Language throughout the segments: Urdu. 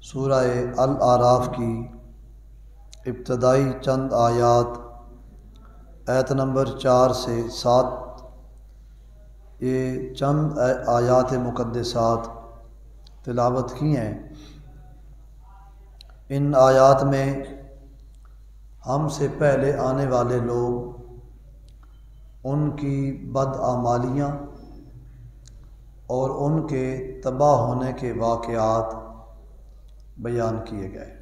سورہ الاعراف کی ابتدائی چند آیات آیت نمبر 4 سے 7 یہ چند آیات مقدسات تلاوت کی ہیں۔ ان آیات میں ہم سے پہلے آنے والے لوگ ان کی بدعمالیاں اور ان کے تباہ ہونے کے واقعات بیان کیے گئے۔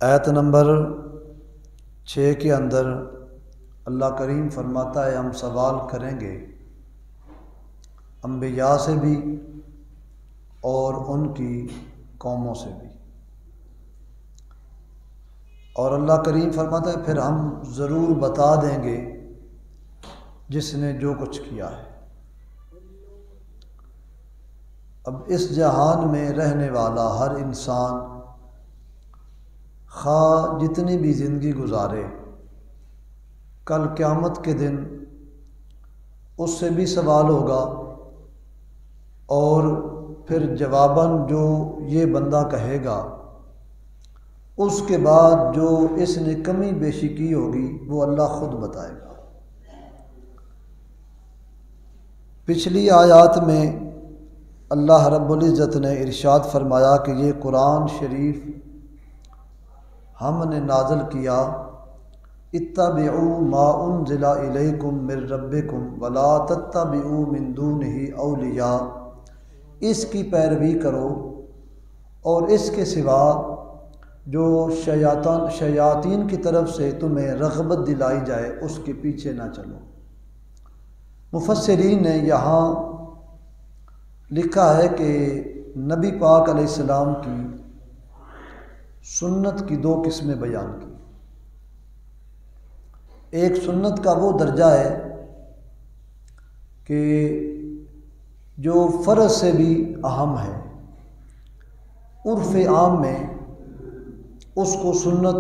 آیت نمبر 6 کے اندر اللہ کریم فرماتا ہے ہم سوال کریں گے انبیاء سے بھی اور ان کی قوموں سے بھی، اور اللہ کریم فرماتا ہے پھر ہم ضرور بتا دیں گے جس نے جو کچھ کیا ہے۔ اب اس جہان میں رہنے والا ہر انسان خواہ جتنی بھی زندگی گزارے، کل قیامت کے دن اس سے بھی سوال ہوگا، اور پھر جواباً جو یہ بندہ کہے گا اس کے بعد جو اس نے کمی بیشی کی ہوگی وہ اللہ خود بتائے گا۔ پچھلی آیات میں اللہ رب العزت نے ارشاد فرمایا کہ یہ قرآن شریف ہم نے نازل کیا اتبعوا ما انزل الیکم من ربکم ولا تتبعوا من دونہ اولیاء، اس کی پیروی کرو اور اس کے سوا جو شیاطین کی طرف سے تمہیں رغبت دلائی جائے اس کے پیچھے نہ چلو۔ مفسرین نے یہاں لکھا ہے کہ نبی پاک علیہ السلام کی سنت کی 2 قسمیں بیان کی۔ ایک سنت کا وہ درجہ ہے کہ جو فرض سے بھی اہم ہے، عرف عام میں اس کو سنت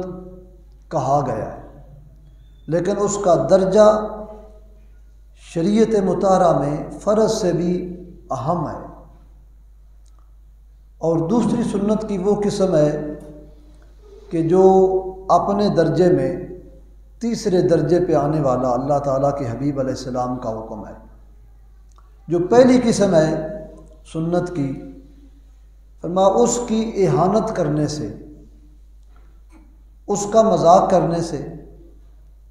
کہا گیا ہے، لیکن اس کا درجہ شریعت مطہرہ میں فرض سے بھی اہم ہے۔ اور دوسری سنت کی وہ قسم ہے کہ جو اپنے درجے میں تیسرے درجے پہ آنے والا اللہ تعالیٰ کے حبیب علیہ السلام کا حکم ہے۔ جو پہلی قسم ہے سنت کی، فرمایا اس کی اہانت کرنے سے، اس کا مذاق کرنے سے،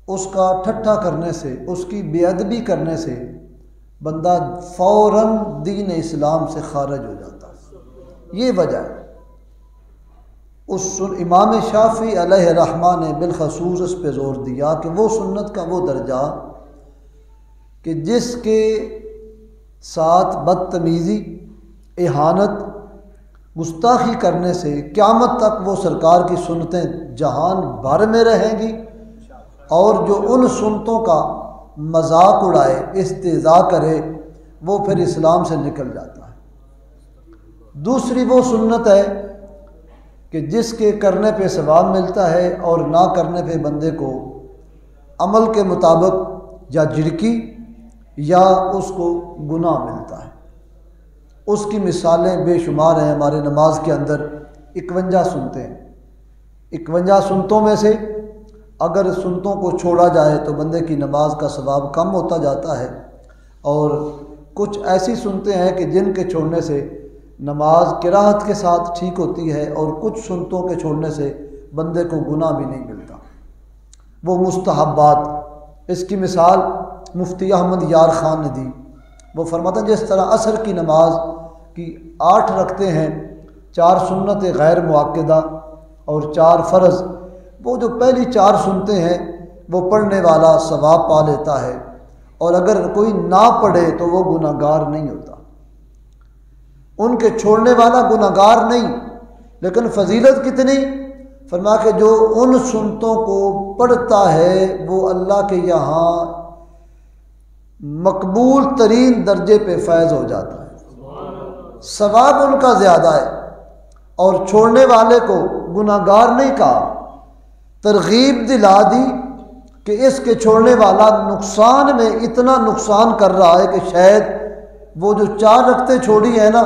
اس کا ٹھٹھا کرنے سے، اس کی بے ادبی کرنے سے بندہ فوراً دین اسلام سے خارج ہو جاتا ہے۔ یہ وجہ ہے۔ امام شافعی علیہ رحمہ نے بالخصوص اس پہ زور دیا کہ وہ سنت کا وہ درجہ کہ جس کے ساتھ بدتمیزی، اہانت، گستاخی کرنے سے قیامت تک وہ سرکار کی سنتیں جہان بھر میں رہیں گی، اور جو ان سنتوں کا مذاق اڑائے، استہزاء کرے، وہ پھر اسلام سے نکل جاتا ہے۔ دوسری وہ سنت ہے کہ جس کے کرنے پہ ثواب ملتا ہے اور نہ کرنے پہ بندے کو عمل کے مطابق یا جھڑکی یا اس کو گناہ ملتا ہے۔ اس کی مثالیں بے شمار ہیں۔ ہمارے نماز کے اندر 51 سنتیں ہیں۔ 51 سنتوں میں سے اگر سنتوں کو چھوڑا جائے تو بندے کی نماز کا ثواب کم ہوتا جاتا ہے، اور کچھ ایسی سنتیں ہیں کہ جن کے چھوڑنے سے نماز قراءت کے ساتھ ٹھیک ہوتی ہے، اور کچھ سنتوں کے چھوڑنے سے بندے کو گناہ بھی نہیں ملتا۔ وہ مستحبات، اس کی مثال مفتی احمد یار خان نے دی۔ وہ فرماتا ہے جس طرح عصر کی نماز کی 8 رکعتیں ہیں، 4 سنت غیر مؤکدہ اور 4 فرض، وہ جو پہلی 4 سنتیں ہیں وہ پڑھنے والا ثواب پا لیتا ہے، اور اگر کوئی نہ پڑھے تو وہ گناہ گار نہیں ہوتا۔ ان کے چھوڑنے والا گناہ گار نہیں، لیکن فضیلت کتنی؟ فرمایا کہ جو ان سنتوں کو پڑھتا ہے وہ اللہ کے یہاں مقبول ترین درجے پہ فائز ہو جاتا ہے، ثواب ان کا زیادہ ہے، اور چھوڑنے والے کو گناہ گار نہیں کہا، ترغیب دلا دی کہ اس کے چھوڑنے والا نقصان میں اتنا نقصان کر رہا ہے کہ شاید وہ جو 4 رکعتیں چھوڑی ہیں نا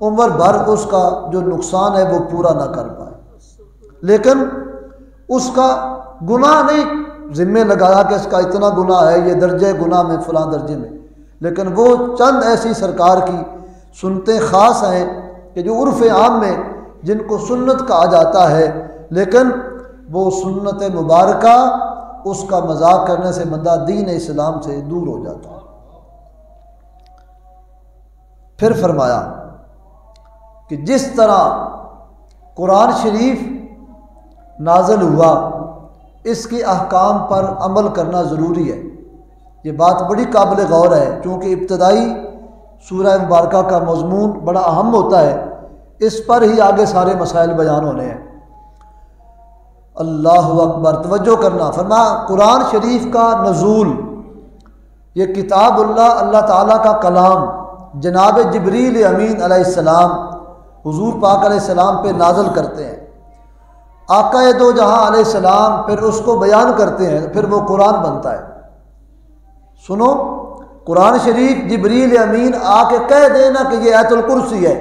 عمر بھر اس کا جو نقصان ہے وہ پورا نہ کر پائے، لیکن اس کا گناہ نہیں ذمہ لگایا کہ اس کا اتنا گناہ ہے، یہ درجہ گناہ میں فلاں درجے میں، لیکن وہ چند ایسی سرکار کی سنتیں خاص ہیں کہ جو عرف عام میں جن کو سنت کہا جاتا ہے، لیکن وہ سنت مبارکہ اس کا مذاق کرنے سے بندہ دین اسلام سے دور ہو جاتا ہے۔ پھر فرمایا کہ جس طرح قرآن شریف نازل ہوا اس کے احکام پر عمل کرنا ضروری ہے۔ یہ بات بڑی قابل غور ہے، چونکہ ابتدائی سورہ مبارکہ کا مضمون بڑا اہم ہوتا ہے، اس پر ہی آگے سارے مسائل بیان ہونے ہیں۔ اللہ اکبر، توجہ کرنا۔ فرمایا قرآن شریف کا نزول، یہ کتاب اللہ تعالیٰ کا کلام جناب جبریل امین علیہ السلام حضور پاک علیہ السلام پہ نازل کرتے ہیں، آقا دو جہاں علیہ السلام پھر اس کو بیان کرتے ہیں، پھر وہ قرآن بنتا ہے۔ سنو، قرآن شریف جبریل امین آ کے کہہ دینا کہ یہ آیت الکرسی ہے،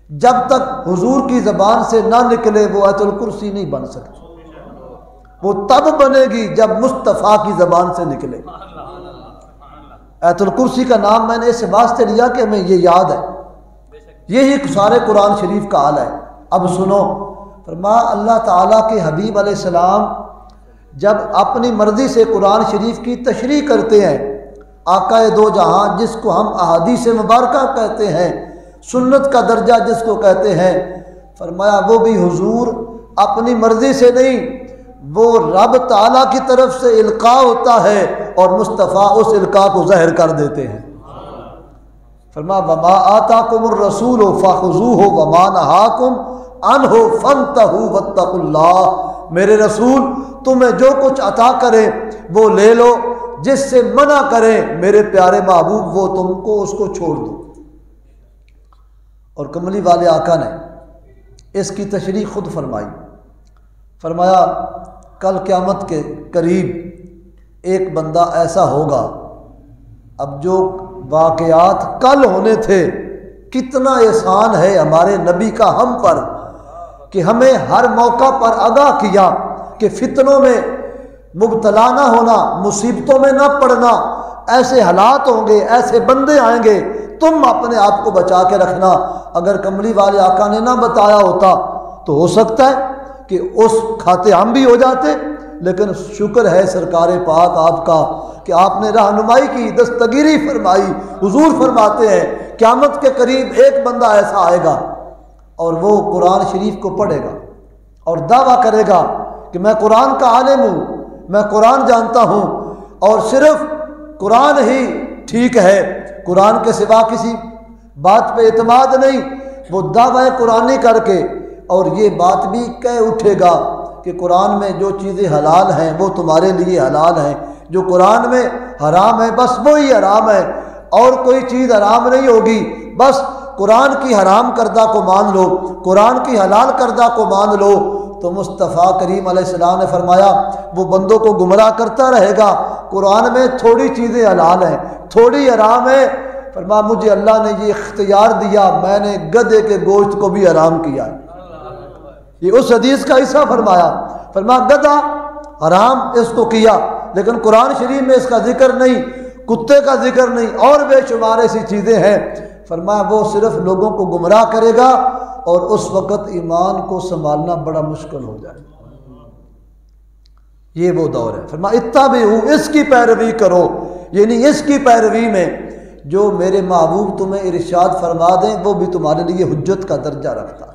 جب تک حضور کی زبان سے نہ نکلے وہ آیت الکرسی نہیں بن سکتی، وہ تب بنے گی جب مصطفیٰ کی زبان سے نکلے۔ آیت الکرسی کا نام میں نے اس واسطے لیا کہ ہمیں یہ یاد ہے، یہی سارے قرآن شریف کا حال ہے۔ اب سنو، فرمایا اللہ تعالیٰ کے حبیب علیہ السلام جب اپنی مرضی سے قرآن شریف کی تشریح کرتے ہیں، آقا دو جہاں جس کو ہم احادیث مبارکہ کہتے ہیں، سنت کا درجہ جس کو کہتے ہیں، فرمایا وہ بھی حضور اپنی مرضی سے نہیں، وہ رب تعالیٰ کی طرف سے القاء ہوتا ہے اور مصطفیٰ اس القاء کو ظاہر کر دیتے ہیں۔ فرمایا وما آتاکم الرسول فخذوہ وما نہاکم عنہ فانتہوا واتقوا اللہ، میرے رسول تمہیں جو کچھ عطا کرے وہ لے لو، جس سے منع کرے میرے پیارے محبوب وہ تم کو اس کو چھوڑ دو۔ اور کملی والے آقا نے اس کی تشریح خود فرمائی، فرمایا کل قیامت کے قریب ایک بندہ ایسا ہوگا، اب جو واقعات کل ہونے تھے، کتنا احسان ہے ہمارے نبی کا ہم پر کہ ہمیں ہر موقع پر آگاہ کیا کہ فتنوں میں مبتلا نہ ہونا، مصیبتوں میں نہ پڑنا، ایسے حالات ہوں گے، ایسے بندے آئیں گے، تم اپنے آپ کو بچا کے رکھنا۔ اگر کملی والے آقا نے نہ بتایا ہوتا تو ہو سکتا ہے کہ اس کھاتے ہم بھی ہو جاتے، لیکن شکر ہے سرکار پاک آپ کا کہ آپ نے رہنمائی کی، دستگیری فرمائی۔ حضور فرماتے ہیں قیامت کے قریب ایک بندہ ایسا آئے گا اور وہ قرآن شریف کو پڑھے گا اور دعویٰ کرے گا کہ میں قرآن کا عالم ہوں، میں قرآن جانتا ہوں، اور صرف قرآن ہی ٹھیک ہے، قرآن کے سوا کسی بات پہ اعتماد نہیں۔ وہ دعویٰ قرآنی کر کے اور یہ بات بھی کہہ اٹھے گا کہ قرآن میں جو چیزیں حلال ہیں وہ تمہارے لیے حلال ہیں، جو قرآن میں حرام ہے بس وہی حرام ہے، اور کوئی چیز حرام نہیں ہوگی، بس قرآن کی حرام کردہ کو مان لو، قرآن کی حلال کردہ کو مان لو۔ تو مصطفیٰ کریم علیہ السلام نے فرمایا وہ بندوں کو گمراہ کرتا رہے گا، قرآن میں تھوڑی چیزیں حلال ہیں، تھوڑی حرام ہے۔ فرمایا مجھے اللہ نے یہ اختیار دیا، میں نے گدھے کے گوشت کو بھی حرام کیا ہے۔ یہ اس حدیث کا حصہ فرمایا، فرمایا گدھا حرام اس کو کیا، لیکن قرآن شریف میں اس کا ذکر نہیں، کتے کا ذکر نہیں، اور بے شمار ایسی چیزیں ہیں۔ فرمایا وہ صرف لوگوں کو گمراہ کرے گا اور اس وقت ایمان کو سنبھالنا بڑا مشکل ہو جائے گا۔ یہ وہ دور ہے۔ فرمایا اتبعوا، اس کی پیروی کرو، یعنی اس کی پیروی میں جو میرے محبوب تمہیں ارشاد فرما دیں وہ بھی تمہارے لیے حجت کا درجہ رکھتا ہے۔